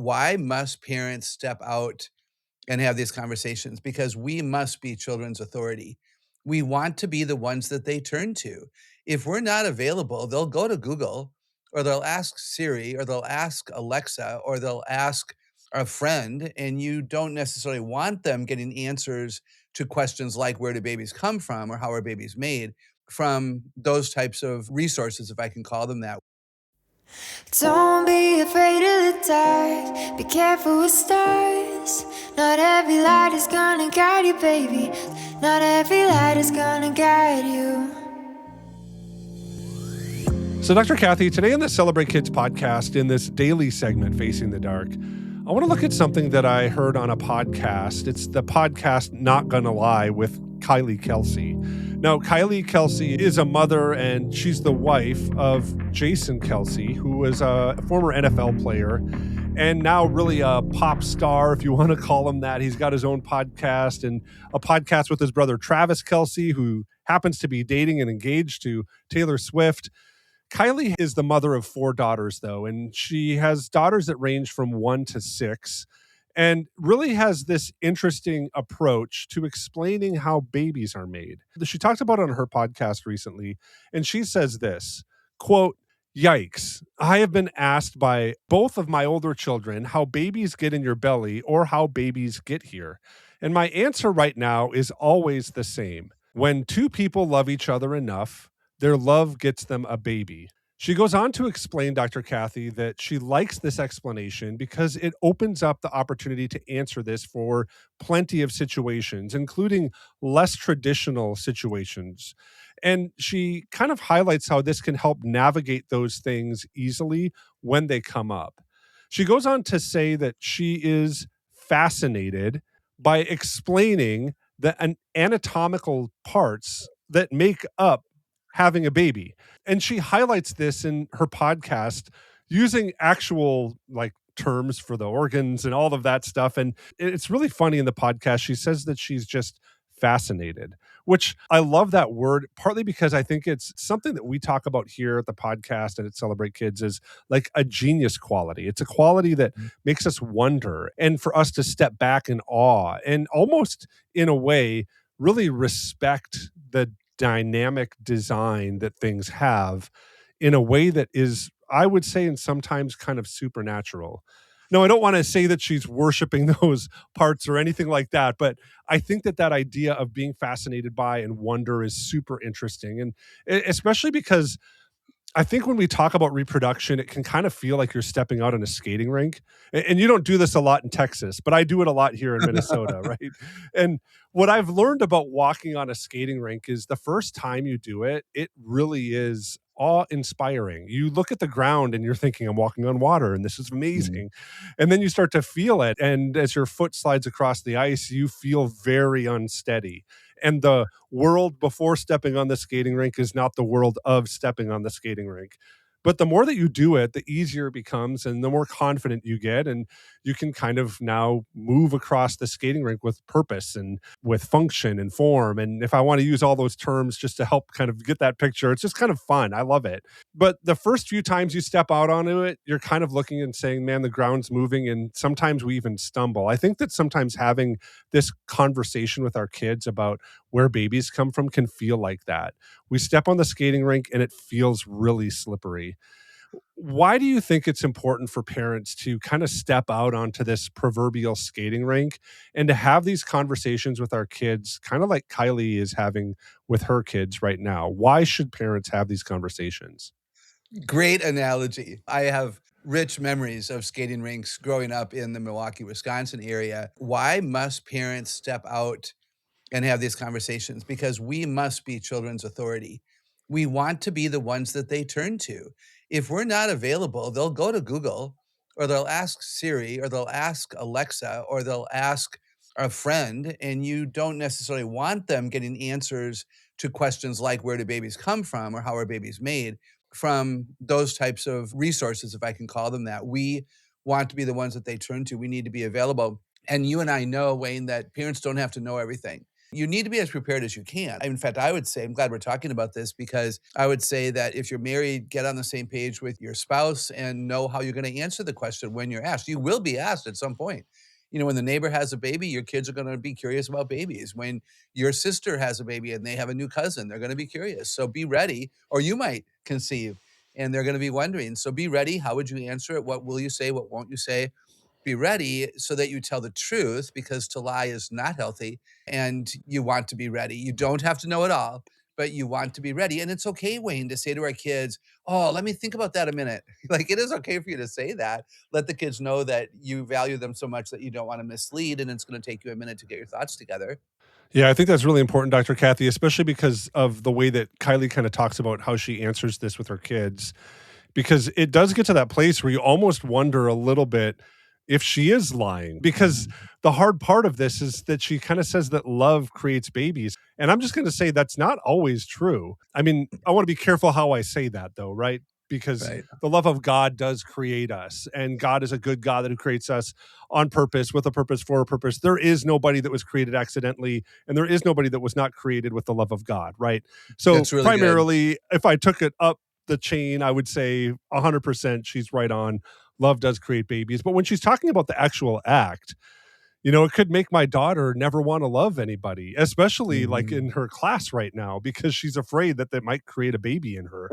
Why must parents step out and have these conversations? Because we must be children's authority. We want to be the ones that they turn to. If we're not available, they'll go to Google or they'll ask Siri or they'll ask Alexa or they'll ask a friend, and you don't necessarily want them getting answers to questions like where do babies come from or how are babies made from those types of resources, if I can call them that. Don't be afraid of the dark. Be careful with stars. Not every light is gonna guide you, baby. Not every light is gonna guide you. So, Dr. Kathy, today on the Celebrate Kids podcast, in this daily segment, Facing the Dark, I want to look at something that I heard on a podcast. It's the podcast Not Gonna Lie with Kylie Kelsey. Now, Kylie Kelsey is a mother, and she's the wife of Jason Kelsey, who was a former NFL player and now really a pop star, if you want to call him that. He's got his own podcast and a podcast with his brother Travis Kelsey, who happens to be dating and engaged to Taylor Swift. Kylie is the mother of 4 daughters, though, and she has daughters that range from 1 to 6, and really has this interesting approach to explaining how babies are made. She talked about it on her podcast recently, and she says this, quote, "Yikes, I have been asked by both of my older children how babies get in your belly or how babies get here. And my answer right now is always the same. When 2 people love each other enough, their love gets them a baby." She goes on to explain, Dr. Kathy, that she likes this explanation because it opens up the opportunity to answer this for plenty of situations, including less traditional situations. And she kind of highlights how this can help navigate those things easily when they come up. She goes on to say that she is fascinated by explaining the anatomical parts that make up having a baby. And she highlights this in her podcast using actual terms for the organs and all of that stuff. And it's really funny in the podcast. She says that she's just fascinated, which I love that word, partly because I think it's something that we talk about here at the podcast and at Celebrate Kids is like a genius quality. It's a quality that makes us wonder and for us to step back in awe and almost in a way really respect the dynamic design that things have in a way that is, I would say, and sometimes kind of supernatural. No, I don't want to say that she's worshiping those parts or anything like that, but I think that that idea of being fascinated by and wonder is super interesting. And especially because I think when we talk about reproduction, it can kind of feel like you're stepping out on a skating rink. And you don't do this a lot in Texas, but I do it a lot here in Minnesota, right? And what I've learned about walking on a skating rink is the first time you do it, it really is awe-inspiring. You look at the ground and you're thinking, I'm walking on water and this is amazing. And then you start to feel it. And as your foot slides across the ice, you feel very unsteady. And the world before stepping on the skating rink is not the world of stepping on the skating rink. But the more that you do it, the easier it becomes and the more confident you get. And you can kind of now move across the skating rink with purpose and with function and form. And if I want to use all those terms just to help kind of get that picture, it's just kind of fun. I love it. But the first few times you step out onto it, you're kind of looking and saying, man, the ground's moving. And sometimes we even stumble. I think that sometimes having this conversation with our kids about where babies come from can feel like that. We step on the skating rink and it feels really slippery. Why do you think it's important for parents to kind of step out onto this proverbial skating rink and to have these conversations with our kids, kind of like Kylie is having with her kids right now? Why should parents have these conversations? Great analogy. I have rich memories of skating rinks growing up in the Milwaukee, Wisconsin area. Why must parents step out and have these conversations? Because we must be children's authority. We want to be the ones that they turn to. If we're not available, they'll go to Google or they'll ask Siri or they'll ask Alexa or they'll ask a friend, and you don't necessarily want them getting answers to questions like where do babies come from or how are babies made from those types of resources, if I can call them that. We want to be the ones that they turn to. We need to be available. And you and I know, Wayne, that parents don't have to know everything. You need to be as prepared as you can. In fact, I would say, I'm glad we're talking about this because I would say that if you're married, get on the same page with your spouse and know how you're going to answer the question when you're asked. You will be asked at some point. When the neighbor has a baby, your kids are going to be curious about babies. When your sister has a baby and they have a new cousin, they're going to be curious. So be ready, or you might conceive and they're going to be wondering. So be ready. How would you answer it? What will you say? What won't you say? Be ready so that you tell the truth, because to lie is not healthy, and you want to be ready. You don't have to know it all, but you want to be ready. And it's okay, Wayne, to say to our kids, "Oh, let me think about that a minute." Like, it is okay for you to say that. Let the kids know that you value them so much that you don't want to mislead, and it's going to take you a minute to get your thoughts together. Yeah, I think that's really important, Dr. Kathy, especially because of the way that Kylie kind of talks about how she answers this with her kids. Because it does get to that place where you almost wonder a little bit if she is lying. Because the hard part of this is that she kind of says that love creates babies. And I'm just going to say that's not always true. I mean, I want to be careful how I say that, though, right? Because Right. the love of God does create us, and God is a good God that who creates us on purpose, with a purpose, for a purpose. There is nobody that was created accidentally, and there is nobody that was not created with the love of God, right? So That's really good. primarily, if I took it up the chain, I would say 100% she's right on. Love does create babies. But when she's talking about the actual act, it could make my daughter never want to love anybody, especially like Mhm. in her class right now, because she's afraid that they might create a baby in her.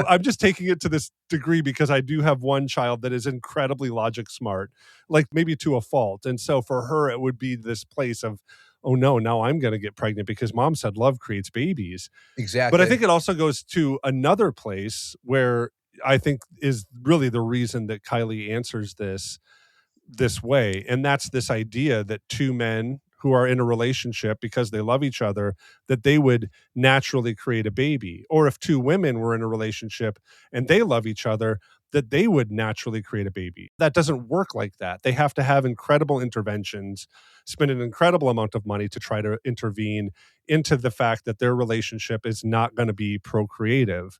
I'm just taking it to this degree because I do have one child that is incredibly logic smart, like maybe to a fault. And so for her, it would be this place of, oh no, now I'm going to get pregnant because mom said love creates babies. But I Exactly. think it also goes to another place where I think is really the reason that Kylie answers this way. And that's this idea that two men who are in a relationship because they love each other, that they would naturally create a baby. Or if two women were in a relationship and they love each other, that they would naturally create a baby. That doesn't work like that. They have to have incredible interventions, spend an incredible amount of money to try to intervene into the fact that their relationship is not going to be procreative.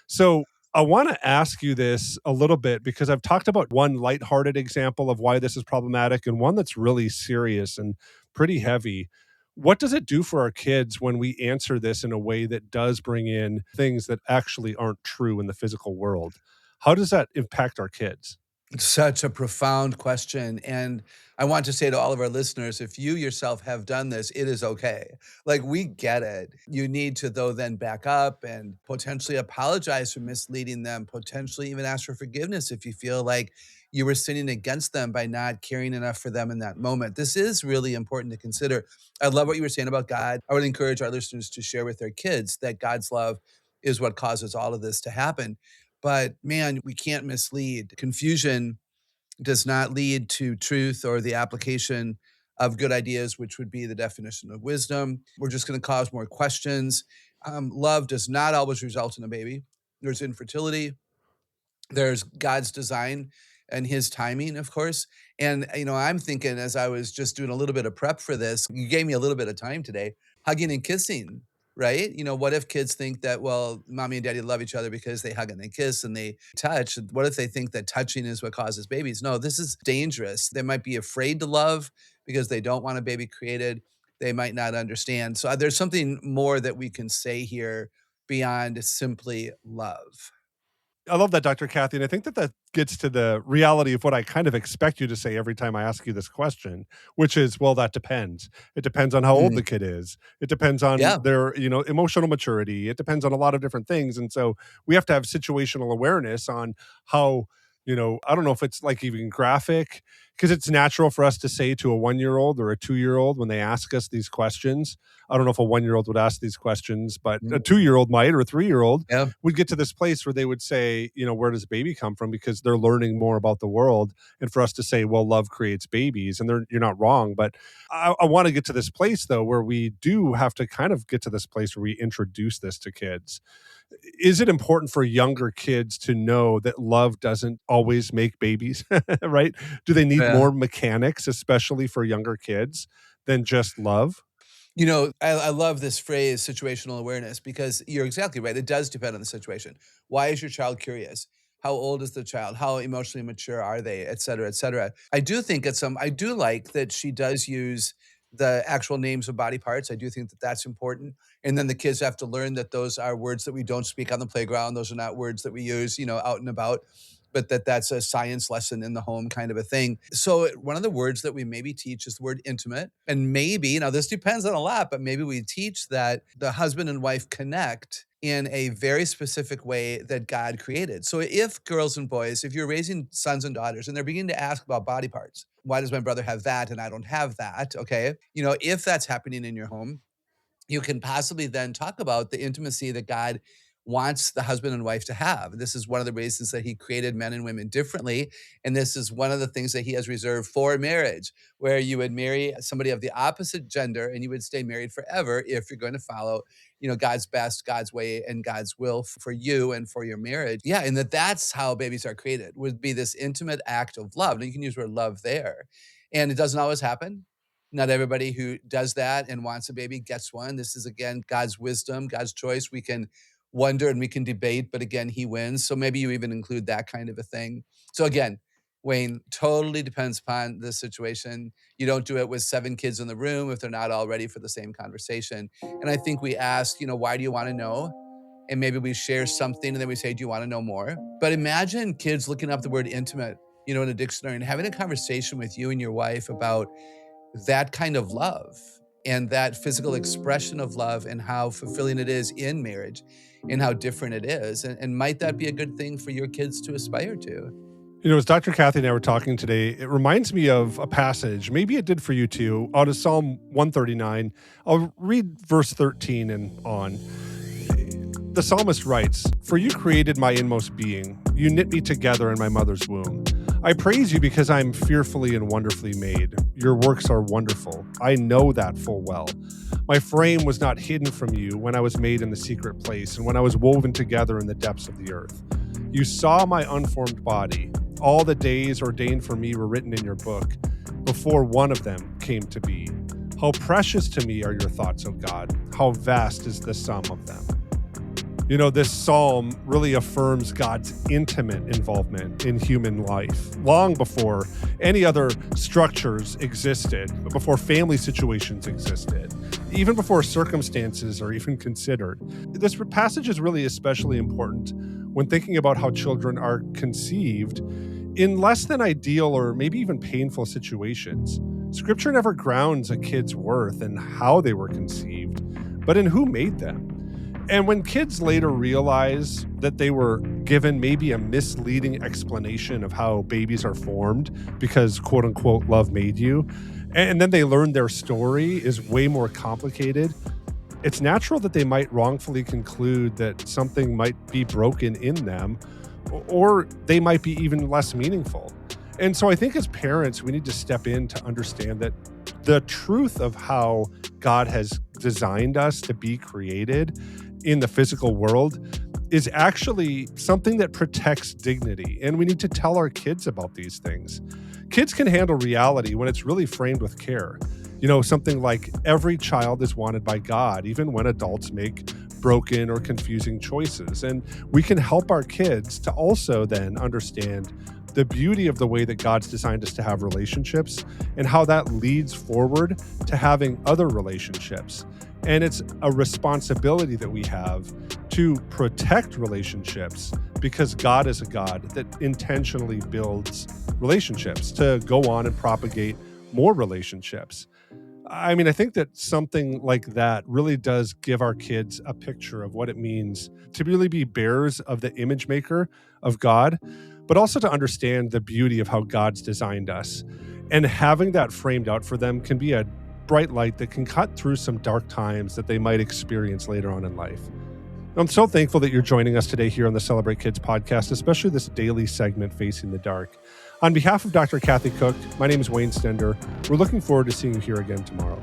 So I want to ask you this a little bit because I've talked about one lighthearted example of why this is problematic and one that's really serious and pretty heavy. What does it do for our kids when we answer this in a way that does bring in things that actually aren't true in the physical world? How does that impact our kids? Such a profound question. And I want to say to all of our listeners, if you yourself have done this, it is okay. Like, we get it. You need to, though, then back up and potentially apologize for misleading them, potentially even ask for forgiveness if you feel like you were sinning against them by not caring enough for them in that moment. This is really important to consider. I love what you were saying about God. I would encourage our listeners to share with their kids that God's love is what causes all of this to happen. But man, we can't mislead. Confusion does not lead to truth or the application of good ideas, which would be the definition of wisdom. We're just going to cause more questions. Love does not always result in a baby. There's infertility, there's God's design and his timing, of course. And, I'm thinking as I was just doing a little bit of prep for this, you gave me a little bit of time today, hugging and kissing, right? What if kids think that, well, mommy and daddy love each other because they hug and they kiss and they touch? What if they think that touching is what causes babies? No, this is dangerous. They might be afraid to love because they don't want a baby created. They might not understand. So there's something more that we can say here beyond simply love. I love that, Dr. Kathy. And I think that that gets to the reality of what I kind of expect you to say every time I ask you this question, which is, well, that depends. It depends on how old the Mhm. kid is. It depends on Yeah. their, emotional maturity. It depends on a lot of different things. And so we have to have situational awareness on how, I don't know if it's like even graphic, because it's natural for us to say to a 1 year old or a 2 year old when they ask us these questions. I don't know if a 1 year old would ask these questions, but a Mhm. 2 year old might, or a 3 year old Yeah. would get to this place where they would say, where does baby come from? Because they're learning more about the world. And for us to say, well, love creates babies, and you're not wrong. But I want to get to this place, though, where we do have to kind of get to this place where we introduce this to kids. Is it important for younger kids to know that love doesn't always make babies, right? Do they need Yeah. more mechanics, especially for younger kids, than just love? I love this phrase, situational awareness, because you're exactly right. It does depend on the situation. Why is your child curious? How old is the child? How emotionally mature are they? Et cetera, et cetera. I do like that she does use the actual names of body parts. I do think that that's important. And then the kids have to learn that those are words that we don't speak on the playground. Those are not words that we use, out and about, but that's a science lesson in the home kind of a thing. So one of the words that we maybe teach is the word intimate. And maybe, now this depends on a lot, but maybe we teach that the husband and wife connect in a very specific way that God created. So if girls and boys, if you're raising sons and daughters and they're beginning to ask about body parts, why does my brother have that and I don't have that? Okay. If that's happening in your home, you can possibly then talk about the intimacy that God wants the husband and wife to have. This is one of the reasons that he created men and women differently. And this is one of the things that he has reserved for marriage, where you would marry somebody of the opposite gender and you would stay married forever if you're going to follow, God's best, God's way, and God's will for you and for your marriage. Yeah, and that's how babies are created, would be this intimate act of love. Now you can use the word love there. And it doesn't always happen. Not everybody who does that and wants a baby gets one. This is, again, God's wisdom, God's choice. We can wonder and we can debate, but again, he wins. So maybe you even include that kind of a thing. So again, Wayne, totally depends upon the situation. You don't do it with 7 kids in the room if they're not all ready for the same conversation. And I think we ask, why do you want to know? And maybe we share something and then we say, do you want to know more? But imagine kids looking up the word intimate, in a dictionary and having a conversation with you and your wife about that kind of love and that physical expression of love and how fulfilling it is in marriage and how different it is. And might that be a good thing for your kids to aspire to? As Dr. Kathy and I were talking today, it reminds me of a passage, maybe it did for you too, out of Psalm 139. I'll read verse 13 and on. The psalmist writes, "For you created my inmost being. You knit me together in my mother's womb. I praise you because I am fearfully and wonderfully made. Your works are wonderful. I know that full well. My frame was not hidden from you when I was made in the secret place and when I was woven together in the depths of the earth. You saw my unformed body. All the days ordained for me were written in your book before one of them came to be. How precious to me are your thoughts, O God. How vast is the sum of them." This psalm really affirms God's intimate involvement in human life, long before any other structures existed, before family situations existed, even before circumstances are even considered. This passage is really especially important when thinking about how children are conceived in less than ideal or maybe even painful situations. Scripture never grounds a kid's worth in how they were conceived, but in who made them. And when kids later realize that they were given maybe a misleading explanation of how babies are formed because quote unquote love made you, and then they learn their story is way more complicated, it's natural that they might wrongfully conclude that something might be broken in them, or they might be even less meaningful. And so I think as parents, we need to step in to understand that the truth of how God has designed us to be created in the physical world is actually something that protects dignity. And we need to tell our kids about these things. Kids can handle reality when it's really framed with care. Something like every child is wanted by God, even when adults make broken or confusing choices. And we can help our kids to also then understand the beauty of the way that God's designed us to have relationships and how that leads forward to having other relationships. And it's a responsibility that we have to protect relationships because God is a God that intentionally builds relationships to go on and propagate more relationships. I think that something like that really does give our kids a picture of what it means to really be bearers of the image maker of God, but also to understand the beauty of how God's designed us. And having that framed out for them can be a bright light that can cut through some dark times that they might experience later on in life. I'm so thankful that you're joining us today here on the Celebrate Kids podcast, especially this daily segment, Facing the Dark. On behalf of Dr. Kathy Koch, my name is Wayne Stender. We're looking forward to seeing you here again tomorrow.